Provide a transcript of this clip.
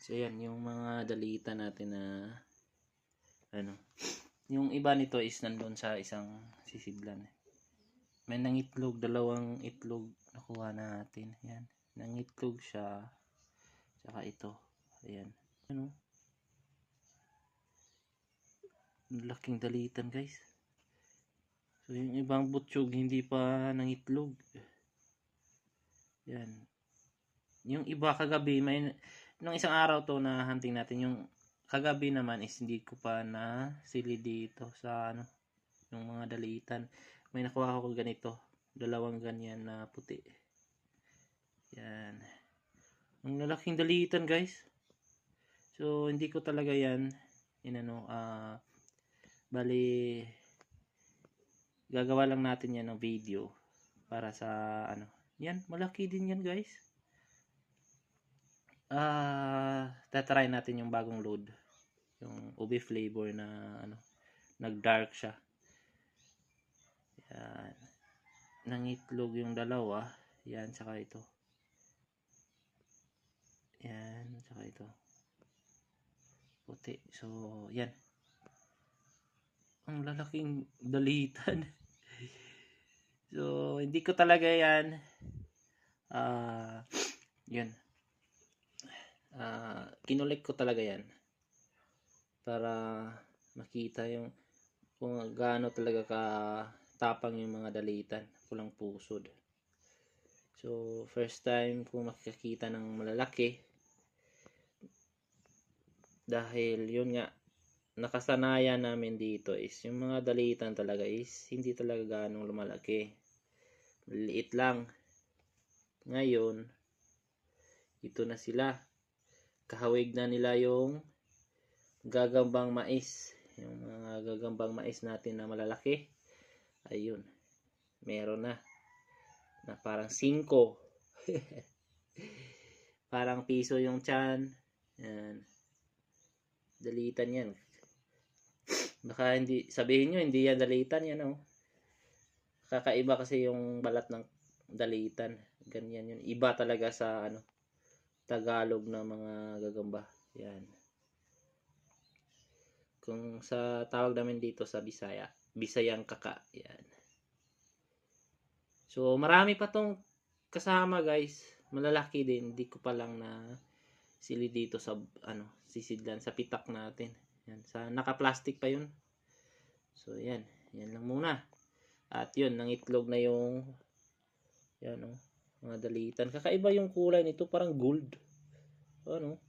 So yan, yung mga dalitan natin na ano. Yung iba nito is nandun sa isang sisidlan. May nangitlog, dalawang itlog nakuha natin. Yan. Nangitlog siya. Tsaka ito. Ayan. Ano? Laking dalitan, guys. So yung ibang butchog hindi pa nangitlog. Yan. Yung iba kagabi, may nung isang araw to na hunting natin, yung kagabi naman is hindi ko pa na sili dito sa ano, yung mga dalitan. May nakuha ako ganito, dalawang ganyan na puti. Yan. Ang lalaking dalitan, guys. So hindi ko talaga yan inano, bali gagawa lang natin yan ng video para sa ano. Yan, malaki din yan, guys. Tatry natin yung bagong load, yung ube flavor na ano, nag-dark siya. Yan. Nangitlog yung dalawa. Yan, saka ito. Yan, saka ito. Puti. So, yan. Ang lalaking dalitan. So, hindi ko talaga yan yun. Kinulik ko talaga yan para makita yung kung gaano talaga ka tapang yung mga dalitan, pulang pusod. So first time kung makikita ng malalaki, dahil yun nga nakasanayan namin dito is yung mga dalitan talaga is hindi talaga ganong lumalaki, maliit lang. Ngayon ito na sila, kahawig na nila yung gagambang mais, yung mga gagambang mais natin na malalaki. Ayun, meron na parang 5 parang piso yung tiyan. Yan, dalitan yan. Baka hindi sabihin nyo hindi yan dalitan yan, oh. Kakaiba kasi yung balat ng dalitan, ganyan yun, iba talaga sa ano, Tagalog na mga gagamba. Yan. Kung sa tawag namin dito sa Bisaya, Bisayang kaka. Yan. So marami pa tong kasama, guys. Malalaki din. Hindi ko pa lang na sili dito sa ano, sisidlan sa pitak natin. Yan. Sa naka-plastic pa yun. So yan. Yan lang muna. At yun, nangitlog na yung yan, oh, mga dalitan. Kakaiba yung kulay nito, parang gold. Ano?